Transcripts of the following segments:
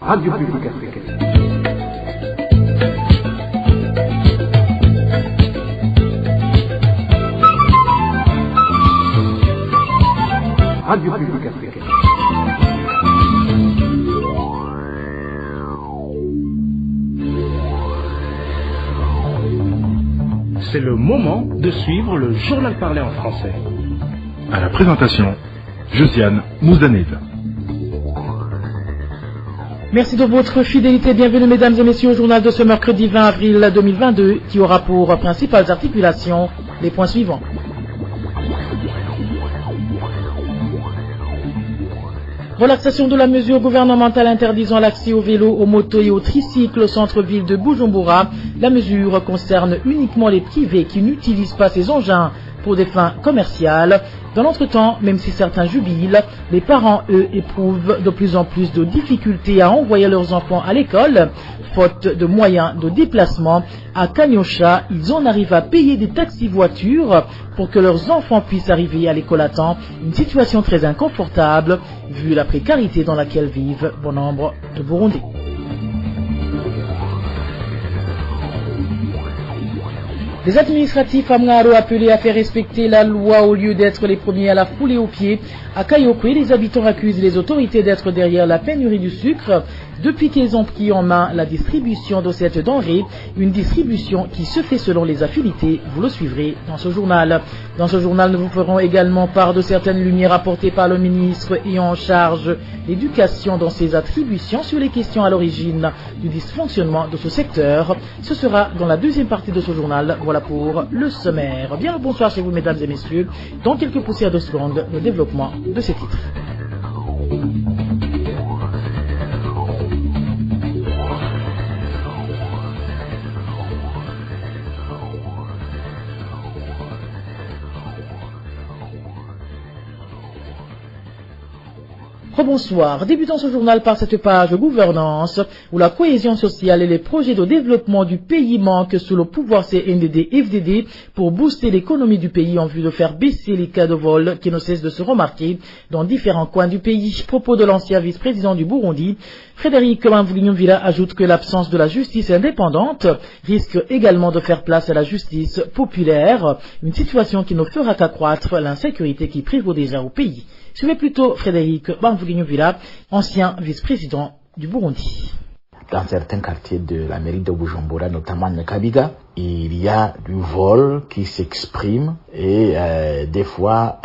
Radio Publique Africaine. Radio Publique Africaine. C'est le moment de suivre le journal parlé en français. À la présentation, Josiane Mouzaneda. Merci de votre fidélité. Bienvenue mesdames et messieurs au journal de ce mercredi 20 avril 2022 qui aura pour principales articulations les points suivants. Relaxation de la mesure gouvernementale interdisant l'accès aux vélos, aux motos et aux tricycles au centre-ville de Bujumbura. La mesure concerne uniquement les privés qui n'utilisent pas ces engins pour des fins commerciales. Dans l'entretemps, même si certains jubilent, les parents, eux, éprouvent de plus en plus de difficultés à envoyer leurs enfants à l'école. Faute de moyens de déplacement, à Kanyosha, ils en arrivent à payer des taxis-voitures pour que leurs enfants puissent arriver à l'école à temps. Une situation très inconfortable, vu la précarité dans laquelle vivent bon nombre de Burundais. Les administratifs à Mngaro appelés à faire respecter la loi au lieu d'être les premiers à la fouler aux pieds. À Kayokwe, les habitants accusent les autorités d'être derrière la pénurie du sucre depuis qu'ils ont pris en main la distribution de cette denrée, une distribution qui se fait selon les affinités. Vous le suivrez dans ce journal. Dans ce journal, nous vous ferons également part de certaines lumières apportées par le ministre ayant en charge l'éducation dans ses attributions sur les questions à l'origine du dysfonctionnement de ce secteur. Ce sera dans la deuxième partie de ce journal. Voilà pour le sommaire. Bien le bonsoir chez vous mesdames et messieurs. Dans quelques poussières de secondes, le développement de ces titres. Rebonsoir. Débutons ce journal par cette page gouvernance où la cohésion sociale et les projets de développement du pays manquent sous le pouvoir CNDD-FDD pour booster l'économie du pays en vue de faire baisser les cas de vol qui ne cessent de se remarquer dans différents coins du pays. Propos de l'ancien vice-président du Burundi, Frédéric Bamvuginyumvira ajoute que l'absence de la justice indépendante risque également de faire place à la justice populaire, une situation qui ne fera qu'accroître l'insécurité qui prévaut déjà au pays. Suivez plutôt Frédéric Bamvuginyumvira, ancien vice-président du Burundi. Dans certains quartiers de la mairie de Bujumbura, notamment Nyakabiga, il y a du vol qui s'exprime et des fois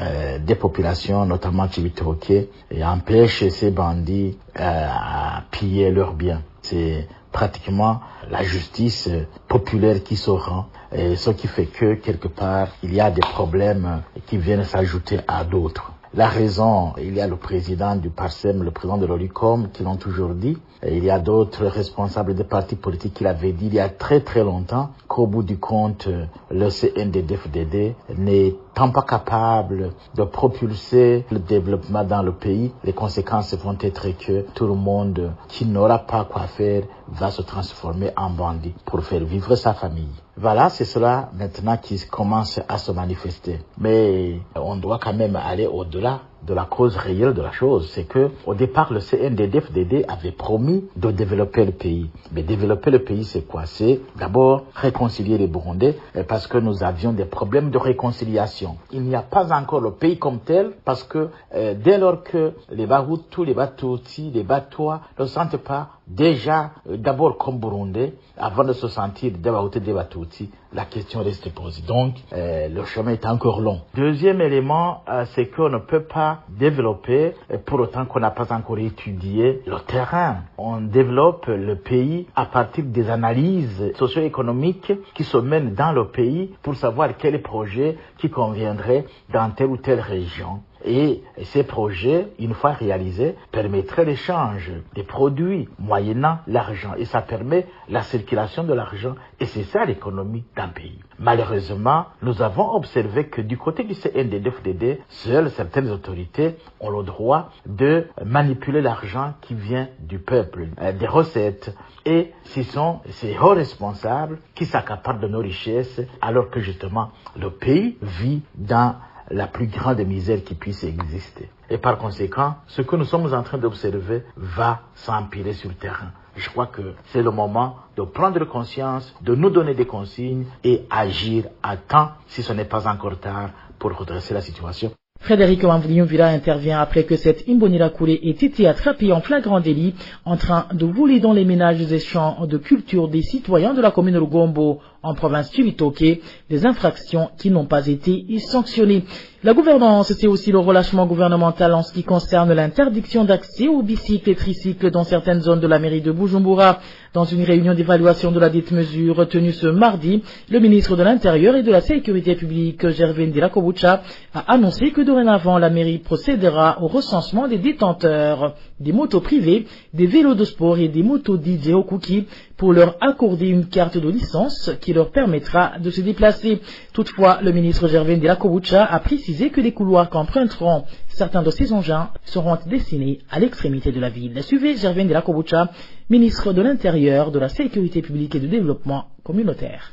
des populations, notamment Chibitoke, empêchent ces bandits à piller leurs biens. C'est pratiquement la justice populaire qui se rend, et ce qui fait que quelque part il y a des problèmes qui viennent s'ajouter à d'autres. La raison, il y a le président du PARSEM, le président de l'OLICOM qui l'ont toujours dit. Et il y a d'autres responsables des partis politiques qui l'avaient dit il y a très très longtemps qu'au bout du compte, le CNDD-FDD n'étant pas capable de propulser le développement dans le pays, les conséquences vont être que tout le monde qui n'aura pas quoi faire va se transformer en bandit pour faire vivre sa famille. Voilà, c'est cela maintenant qui commence à se manifester. Mais on doit quand même aller au-delà de la cause réelle de la chose. C'est que au départ, le CNDD-FDD avait promis de développer le pays. Mais développer le pays, c'est quoi? C'est d'abord réconcilier les Burundais parce que nous avions des problèmes de réconciliation. Il n'y a pas encore le pays comme tel parce que dès lors que les Bahutus, les Batutsi, les Batois ne se sentent pas déjà d'abord comme Burundais, avant de se sentir des Bahutus, des Batutsi, la question reste posée. Donc, le chemin est encore long. Deuxième élément, c'est qu'on ne peut pas développer pour autant qu'on n'a pas encore étudié le terrain. On développe le pays à partir des analyses socio-économiques qui se mènent dans le pays pour savoir quel projet qui conviendrait dans telle ou telle région. Et ces projets, une fois réalisés, permettraient l'échange des produits moyennant l'argent. Et ça permet la circulation de l'argent. Et c'est ça l'économie d'un pays. Malheureusement, nous avons observé que du côté du CNDD-FDD, seules certaines autorités ont le droit de manipuler l'argent qui vient du peuple, des recettes. Et ce sont ces hauts responsables qui s'accaparent de nos richesses alors que justement le pays vit dans la plus grande misère qui puisse exister. Et par conséquent, ce que nous sommes en train d'observer va s'empirer sur le terrain. Je crois que c'est le moment de prendre conscience, de nous donner des consignes et agir à temps, si ce n'est pas encore tard, pour redresser la situation. Frédéric Wamvliumvila intervient après que cette Imbonerakure ait été attrapée en flagrant délit en train de voler dans les ménages et champs de culture des citoyens de la commune de Lugombo en province Chibitoke, des infractions qui n'ont pas été sanctionnées. La gouvernance, c'est aussi le relâchement gouvernemental en ce qui concerne l'interdiction d'accès aux bicycles et tricycles dans certaines zones de la mairie de Bujumbura. Dans une réunion d'évaluation de la dite mesure tenue ce mardi, le ministre de l'Intérieur et de la Sécurité publique, Gervais Ndirakobucha, a annoncé que dorénavant la mairie procédera au recensement des détenteurs des motos privées, des vélos de sport et des motos DJ Okuki pour leur accorder une carte de licence qui leur permettra de se déplacer. Toutefois, le ministre Gervais Ndirakobucha a précisé que les couloirs qu'emprunteront certains de ces engins seront destinés à l'extrémité de la ville. Suivez Gervais Ndirakobucha, ministre de l'Intérieur, de la Sécurité publique et du Développement communautaire.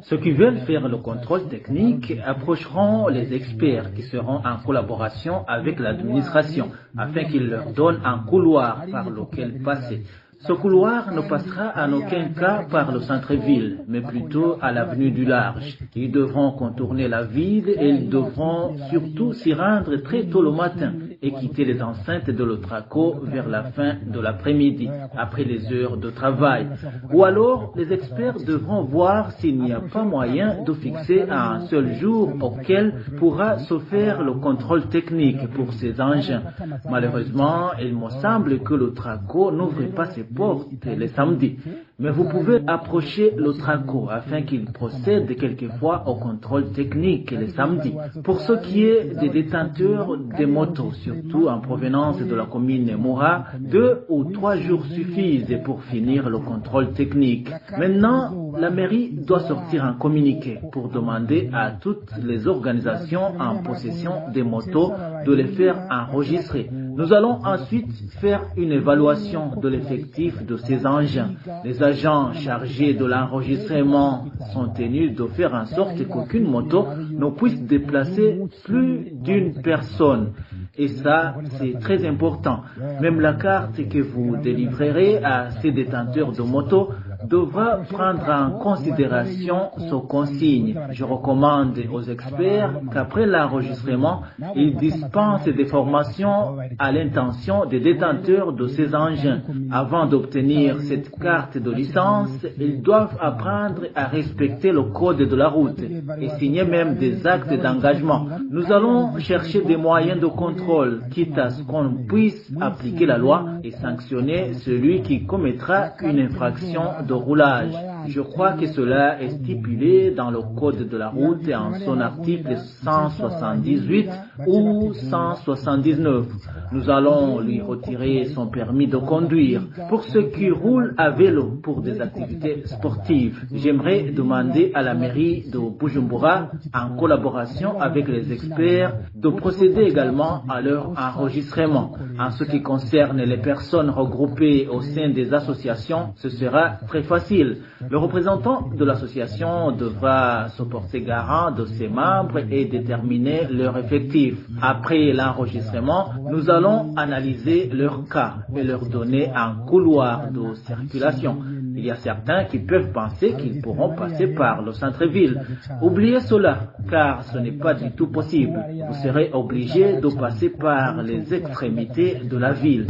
Ceux qui veulent faire le contrôle technique approcheront les experts qui seront en collaboration avec l'administration afin qu'ils leur donnent un couloir par lequel passer. Ce couloir ne passera en aucun cas par le centre-ville, mais plutôt à l'avenue du Large. Ils devront contourner la ville et ils devront surtout s'y rendre très tôt le matin et quitter les enceintes de l'Otraco vers la fin de l'après-midi, après les heures de travail. Ou alors, les experts devront voir s'il n'y a pas moyen de fixer un seul jour auquel pourra se faire le contrôle technique pour ces engins. Malheureusement, il me semble que l'Otraco n'ouvre pas ses portes les samedis. Mais vous pouvez approcher l'Otraco afin qu'il procède quelquefois au contrôle technique les samedis. Pour ce qui est des détenteurs des motos, surtout en provenance de la commune Moura, 2 ou 3 jours suffisent pour finir le contrôle technique. Maintenant, la mairie doit sortir un communiqué pour demander à toutes les organisations en possession des motos de les faire enregistrer. Nous allons ensuite faire une évaluation de l'effectif de ces engins. Les agents chargés de l'enregistrement sont tenus de faire en sorte qu'aucune moto ne puisse déplacer plus d'une personne. Et ça, c'est très important. Même la carte que vous délivrerez à ces détenteurs de motos devra prendre en considération ce consigne. Je recommande aux experts qu'après l'enregistrement, ils dispensent des formations à l'intention des détenteurs de ces engins. Avant d'obtenir cette carte de licence, ils doivent apprendre à respecter le code de la route et signer même des actes d'engagement. Nous allons chercher des moyens de contrôle, quitte à ce qu'on puisse appliquer la loi et sanctionner celui qui commettra une infraction de roulage. Je crois que cela est stipulé dans le code de la route en son article 178 ou 179. Nous allons lui retirer son permis de conduire. Pour ceux qui roulent à vélo pour des activités sportives, j'aimerais demander à la mairie de Bujumbura, en collaboration avec les experts, de procéder également à leur enregistrement. En ce qui concerne les personnes regroupées au sein des associations, ce sera très facile. Le représentant de l'association devra se porter garant de ses membres et déterminer leur effectif. Après l'enregistrement, nous allons analyser leur cas et leur donner un couloir de circulation. Il y a certains qui peuvent penser qu'ils pourront passer par le centre-ville. Oubliez cela, car ce n'est pas du tout possible. Vous serez obligé de passer par les extrémités de la ville.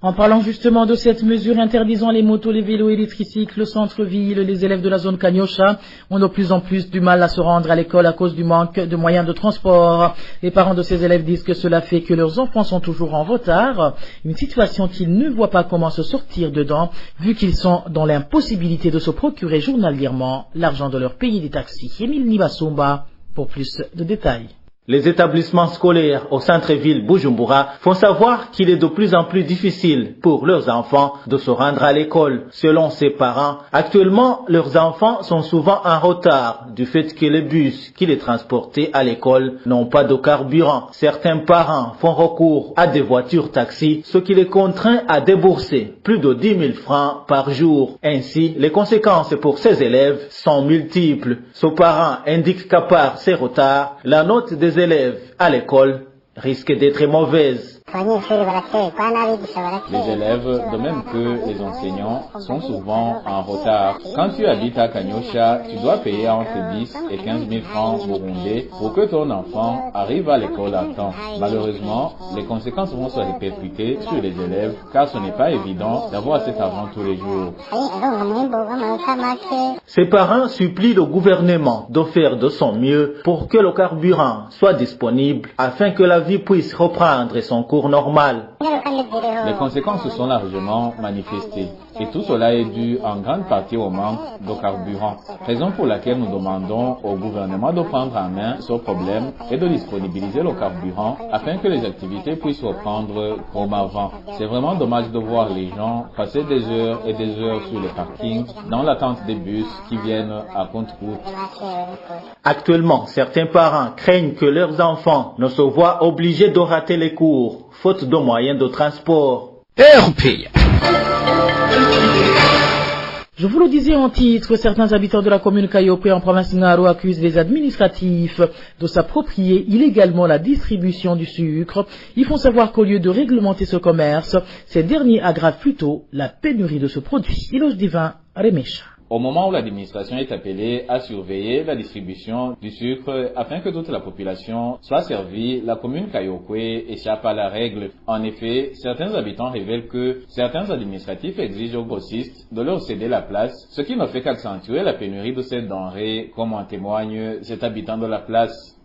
En parlant justement de cette mesure interdisant les motos, les vélos et les tricycles au centre-ville, les élèves de la zone Kanyosha ont de plus en plus du mal à se rendre à l'école à cause du manque de moyens de transport. Les parents de ces élèves disent que cela fait que leurs enfants sont toujours en retard, une situation qu'ils ne voient pas comment se sortir dedans, vu qu'ils sont dans l'impossibilité de se procurer journalièrement l'argent de leur pays des taxis. Émile Nibasumba pour plus de détails. Les établissements scolaires au centre-ville Bujumbura font savoir qu'il est de plus en plus difficile pour leurs enfants de se rendre à l'école. Selon ses parents, actuellement, leurs enfants sont souvent en retard du fait que les bus qui les transportaient à l'école n'ont pas de carburant. Certains parents font recours à des voitures taxis, ce qui les contraint à débourser plus de 10 000 francs par jour. Ainsi, les conséquences pour ces élèves sont multiples. Ce parent indique qu'à part ces retards, la note des élèves à l'école risque d'être mauvaise. Les élèves, de même que les enseignants, sont souvent en retard. Quand tu habites à Kanyosha, tu dois payer entre 10 et 15 000 francs burundais pour que ton enfant arrive à l'école à temps. Malheureusement, les conséquences vont se répercuter sur les élèves car ce n'est pas évident d'avoir cet argent tous les jours. Ses parents supplient le gouvernement de faire de son mieux pour que le carburant soit disponible afin que la vie puisse reprendre son cours normal. Les conséquences se sont largement manifestées et tout cela est dû en grande partie au manque de carburant, raison pour laquelle nous demandons au gouvernement de prendre en main ce problème et de disponibiliser le carburant afin que les activités puissent reprendre comme avant. C'est vraiment dommage de voir les gens passer des heures et des heures sur les parkings dans l'attente des bus qui viennent à compte-gouttes. Actuellement, certains parents craignent que leurs enfants ne se voient obligés de rater les cours, faute de moyens de transport. Je vous le disais en titre, certains habitants de la commune Kayopé en province Ngaro accusent les administratifs de s'approprier illégalement la distribution du sucre. Ils font savoir qu'au lieu de réglementer ce commerce, ces derniers aggravent plutôt la pénurie de ce produit. Ilos Divin, Remesha. Au moment où l'administration est appelée à surveiller la distribution du sucre afin que toute la population soit servie, la commune Kayokwe échappe à la règle. En effet, certains habitants révèlent que certains administratifs exigent aux grossistes de leur céder la place, ce qui ne fait qu'accentuer la pénurie de cette denrée, comme en témoigne cet habitant de la place.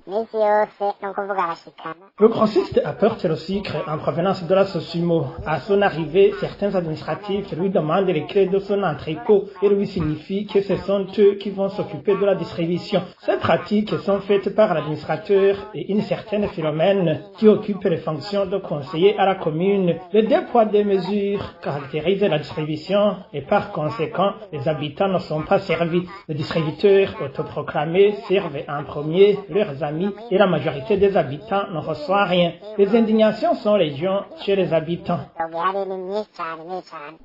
Le grossiste apporte le sucre en provenance de la Sosimo. À son arrivée, certains administratifs lui demandent les clés de son entrepôt et lui signifient que ce sont eux qui vont s'occuper de la distribution. Ces pratiques sont faites par l'administrateur et une certaine Philomène qui occupe les fonctions de conseiller à la commune. Le deux poids deux mesures caractérise la distribution et par conséquent, les habitants ne sont pas servis. Les distributeurs autoproclamés servent en premier leurs amis et la majorité des habitants ne reçoit rien. Les indignations sont légion chez les habitants.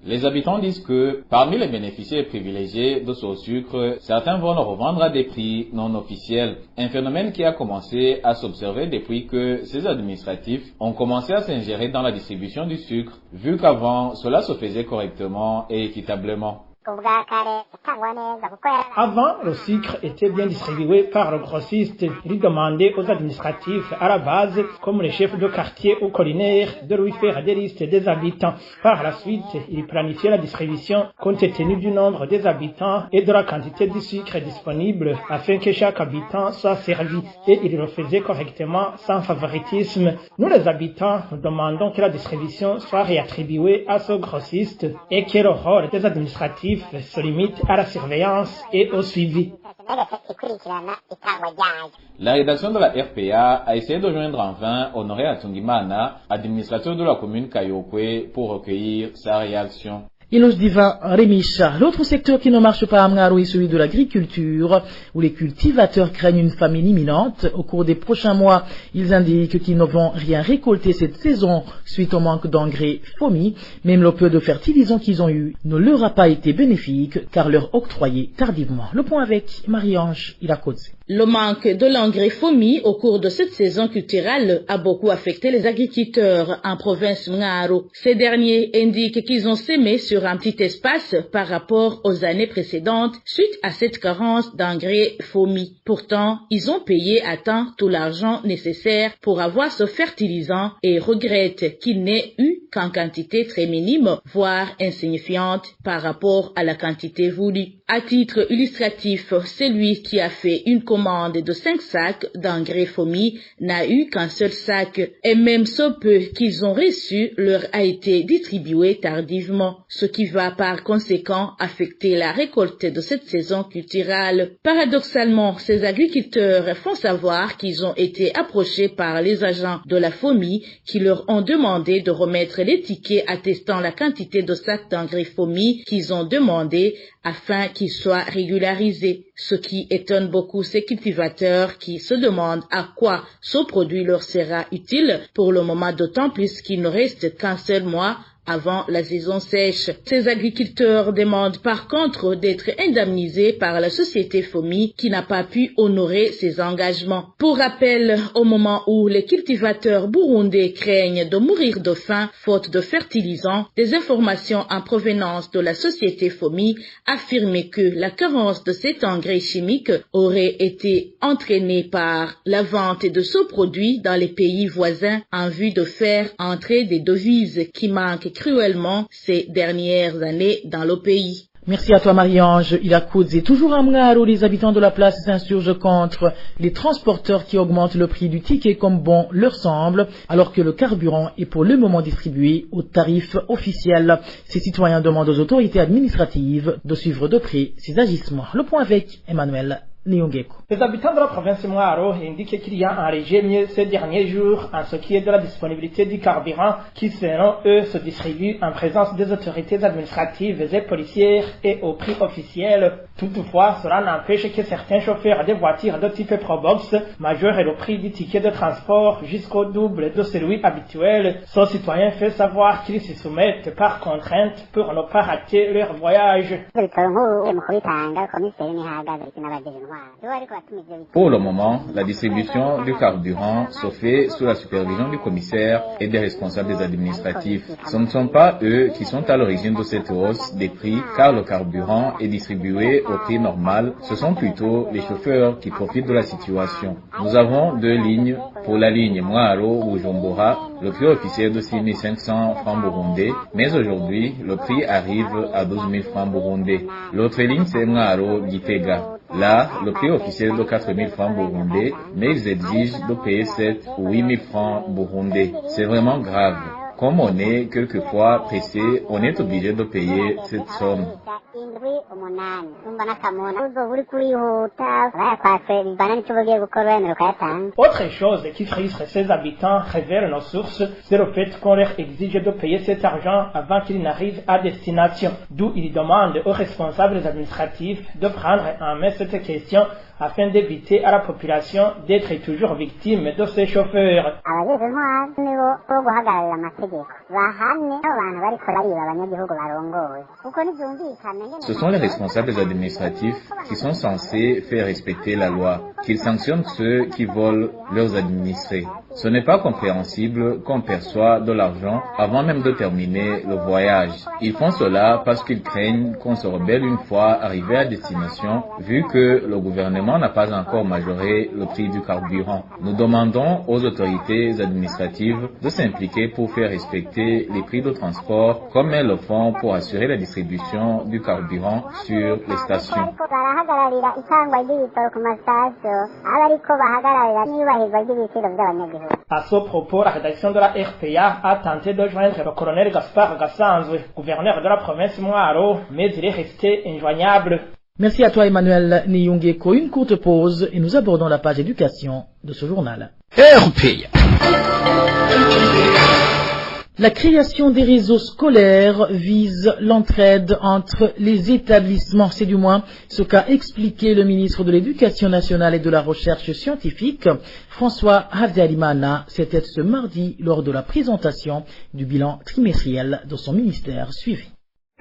Les habitants disent que parmi les bénéficiaires privilégiés de ce sucre, certains vont le revendre à des prix non officiels. Un phénomène qui a commencé à s'observer depuis que ces administratifs ont commencé à s'ingérer dans la distribution du sucre, vu qu'avant cela se faisait correctement et équitablement. Avant, le sucre était bien distribué par le grossiste. Il demandait aux administratifs à la base, comme les chefs de quartier ou collinaires, de lui faire des listes des habitants. Par la suite, il planifiait la distribution compte tenu du nombre des habitants et de la quantité de sucre disponible afin que chaque habitant soit servi. Et il le faisait correctement, sans favoritisme. Nous, les habitants, nous demandons que la distribution soit réattribuée à ce grossiste et que le rôle des administratifs se limite à la surveillance et au suivi. La rédaction de la RPA a essayé de joindre en vain Honoré Atungimana, administrateur de la commune Kayokwe, pour recueillir sa réaction. Ilos Divin Remisha. L'autre secteur qui ne marche pas à Mngaro est celui de l'agriculture, où les cultivateurs craignent une famine imminente. Au cours des prochains mois, ils indiquent qu'ils ne vont rien récolter cette saison suite au manque d'engrais FOMI. Même le peu de fertilisants qu'ils ont eu ne leur a pas été bénéfique car leur octroyé tardivement. Le point avec Marie-Ange Ilakodze. Le manque de l'engrais FOMI au cours de cette saison culturelle a beaucoup affecté les agriculteurs en province Mngaro. Ces derniers indiquent qu'ils ont sémé sur un petit espace par rapport aux années précédentes suite à cette carence d'engrais FOMI. Pourtant, ils ont payé à temps tout l'argent nécessaire pour avoir ce fertilisant et regrettent qu'il n'ait eu qu'en quantité très minime, voire insignifiante par rapport à la quantité voulue. À titre illustratif, celui qui a fait une commande de 5 sacs d'engrais FOMI n'a eu qu'un seul sac, et même ce peu qu'ils ont reçu leur a été distribué tardivement, ce qui va par conséquent affecter la récolte de cette saison culturelle. Paradoxalement, ces agriculteurs font savoir qu'ils ont été approchés par les agents de la FOMI qui leur ont demandé de remettre les tickets attestant la quantité de sacs d'engrais FOMI qu'ils ont demandé afin qu'ils soient régularisés, ce qui étonne beaucoup ces cultivateurs qui se demandent à quoi ce produit leur sera utile pour le moment, d'autant plus qu'il ne reste qu'un seul mois avant la saison sèche. Ces agriculteurs demandent par contre d'être indemnisés par la société FOMI qui n'a pas pu honorer ses engagements. Pour rappel, au moment où les cultivateurs burundais craignent de mourir de faim faute de fertilisants, des informations en provenance de la société FOMI affirmaient que la carence de cet engrais chimique aurait été entraînée par la vente de ce produit dans les pays voisins en vue de faire entrer des devises qui manquent cruellement ces dernières années dans le pays. Merci à toi Marie-Ange Ilakudze. Toujours à Mngaro, les habitants de la place s'insurgent contre les transporteurs qui augmentent le prix du ticket comme bon leur semble, alors que le carburant est pour le moment distribué au tarif officiel. Ces citoyens demandent aux autorités administratives de suivre de près ces agissements. Le point avec Emmanuel Niongeko. Les habitants de la province de Mwaro indiquent qu'il y a un régime ces derniers jours en ce qui est de la disponibilité du carburant qui, selon eux, se distribue en présence des autorités administratives et policières et au prix officiel. Toutefois, cela n'empêche que certains chauffeurs de voitures de type Probox majorent le prix du ticket de transport jusqu'au double de celui habituel. Ce citoyen fait savoir qu'ils se soumettent par contrainte pour ne pas rater leur voyage. Pour le moment, la distribution du carburant se fait sous la supervision du commissaire et des responsables des administratifs. Ce ne sont pas eux qui sont à l'origine de cette hausse des prix car le carburant est distribué au prix normal. Ce sont plutôt les chauffeurs qui profitent de la situation. Nous avons 2 lignes. Pour la ligne Mwaro-Bujumbura, le prix officiel de 6 500 francs burundais, mais aujourd'hui, le prix arrive à 12 000 francs burundais. L'autre ligne, c'est Mwaro-Gitega. Là, le prix officiel est de 4 000 francs burundais, mais ils exigent de payer 7 ou 8 000 francs burundais. C'est vraiment grave. Comme on est quelquefois pressé, on est obligé de payer cette somme. Autre chose qui frustre ces habitants, révèlent nos sources, c'est le fait qu'on leur exige de payer cet argent avant qu'ils n'arrivent à destination. D'où ils demandent aux responsables administratifs de prendre en main cette question afin d'éviter à la population d'être toujours victime de ces chauffeurs. Ce sont les responsables administratifs qui sont censés faire respecter la loi, qu'ils sanctionnent ceux qui volent leurs administrés. Ce n'est pas compréhensible qu'on perçoit de l'argent avant même de terminer le voyage. Ils font cela parce qu'ils craignent qu'on se rebelle une fois arrivé à destination, vu que le gouvernement n'a pas encore majoré le prix du carburant. Nous demandons aux autorités administratives de s'impliquer pour faire respecter les prix de transport comme elles le font pour assurer la distribution du carburant sur les stations. À ce propos, la rédaction de la RPA a tenté de joindre le colonel Gaspard Gassanzwe, gouverneur de la province Mwaro, mais il est resté injoignable. Merci à toi Emmanuel Niyongeko. Une courte pause et nous abordons la page éducation de ce journal. RPA. La création des réseaux scolaires vise l'entraide entre les établissements. C'est du moins ce qu'a expliqué le ministre de l'Éducation nationale et de la Recherche scientifique, François Habyarimana. C'était ce mardi lors de la présentation du bilan trimestriel de son ministère suivi.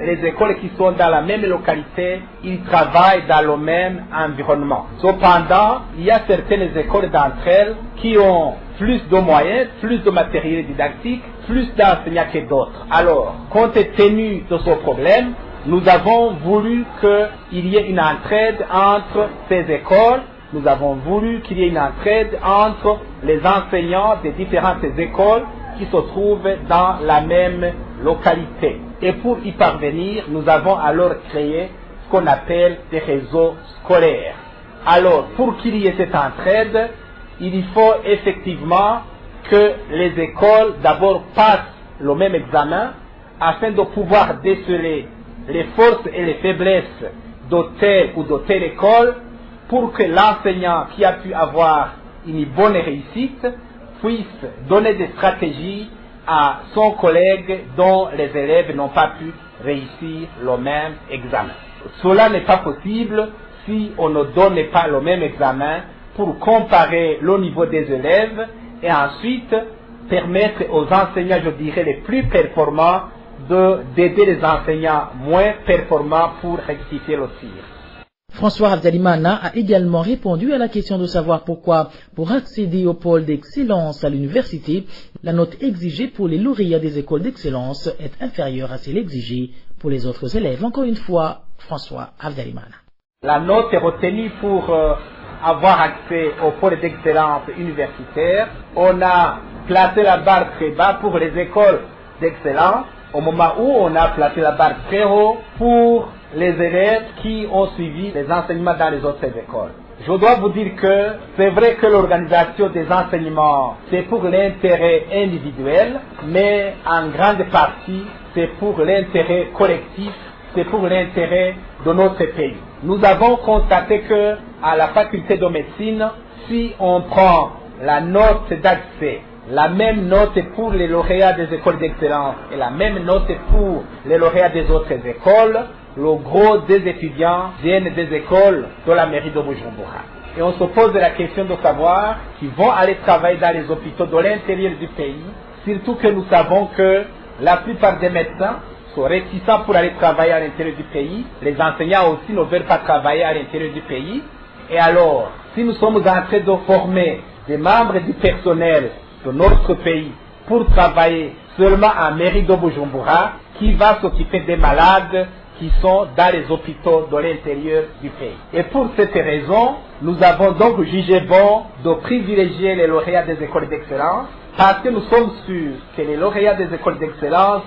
Les écoles qui sont dans la même localité, ils travaillent dans le même environnement. Cependant, il y a certaines écoles d'entre elles qui ont plus de moyens, plus de matériel didactique, plus d'enseignants que d'autres. Alors, compte tenu de ce problème, nous avons voulu qu'il y ait une entraide entre ces écoles. Nous avons voulu qu'il y ait une entraide entre les enseignants des différentes écoles qui se trouvent dans la même localité. Et pour y parvenir, nous avons alors créé ce qu'on appelle des réseaux scolaires. Alors, pour qu'il y ait cette entraide, il faut effectivement que les écoles d'abord passent le même examen afin de pouvoir déceler les forces et les faiblesses de telle ou de telle école pour que l'enseignant qui a pu avoir une bonne réussite puisse donner des stratégies à son collègue dont les élèves n'ont pas pu réussir le même examen. Cela n'est pas possible si on ne donne pas le même examen pour comparer le niveau des élèves et ensuite permettre aux enseignants, je dirais, les plus performants d'aider les enseignants moins performants pour rectifier le tir. François Avdalimana a également répondu à la question de savoir pourquoi, pour accéder au pôle d'excellence à l'université, la note exigée pour les lauréats des écoles d'excellence est inférieure à celle exigée pour les autres élèves. Encore une fois, François Avdalimana. La note est retenue pour avoir accès au pôle d'excellence universitaire. On a placé la barre très bas pour les écoles d'excellence, au moment où on a placé la barre très haut pour les élèves qui ont suivi les enseignements dans les autres écoles. Je dois vous dire que c'est vrai que l'organisation des enseignements, c'est pour l'intérêt individuel, mais en grande partie, c'est pour l'intérêt collectif, c'est pour l'intérêt de notre pays. Nous avons constaté que à la faculté de médecine, si on prend la note d'accès, la même note pour les lauréats des écoles d'excellence et la même note pour les lauréats des autres écoles, le gros des étudiants viennent des écoles de la mairie de Bujumbura. Et on se pose la question de savoir qu'ils vont aller travailler dans les hôpitaux de l'intérieur du pays, surtout que nous savons que la plupart des médecins sont réticents pour aller travailler à l'intérieur du pays. Les enseignants aussi ne veulent pas travailler à l'intérieur du pays. Et alors, si nous sommes en train de former des membres du personnel de notre pays pour travailler seulement en mairie de Bujumbura, qui va s'occuper des malades qui sont dans les hôpitaux de l'intérieur du pays. Et pour cette raison, nous avons donc jugé bon de privilégier les lauréats des écoles d'excellence, parce que nous sommes sûrs que les lauréats des écoles d'excellence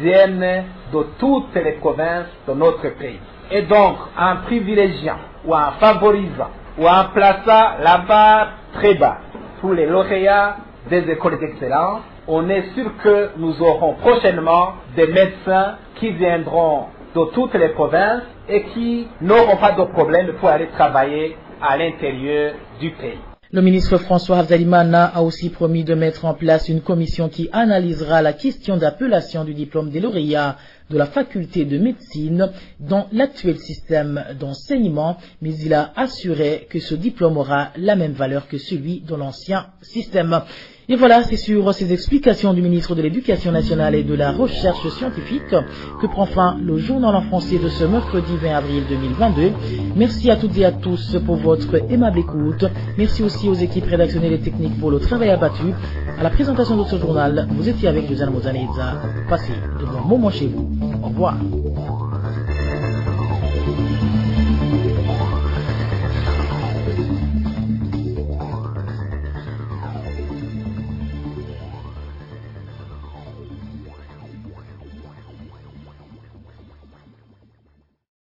viennent de toutes les provinces de notre pays. Et donc, en privilégiant ou en favorisant ou en plaçant la barre très bas pour les lauréats des écoles d'excellence, on est sûr que nous aurons prochainement des médecins qui viendront de toutes les provinces et qui n'auront pas de problème pour aller travailler à l'intérieur du pays. Le ministre François Avdalimana a aussi promis de mettre en place une commission qui analysera la question d'appellation du diplôme des lauréats de la faculté de médecine dans l'actuel système d'enseignement, mais il a assuré que ce diplôme aura la même valeur que celui de l'ancien système. Et voilà, c'est sur ces explications du ministre de l'Éducation nationale et de la Recherche scientifique que prend fin le journal en français de ce mercredi 20 avril 2022. Merci à toutes et à tous pour votre aimable écoute. Merci aussi aux équipes rédactionnelles et techniques pour le travail abattu. À la présentation de ce journal, vous étiez avec Josiane Muzaneza. Passez de bons moments chez vous. Au revoir.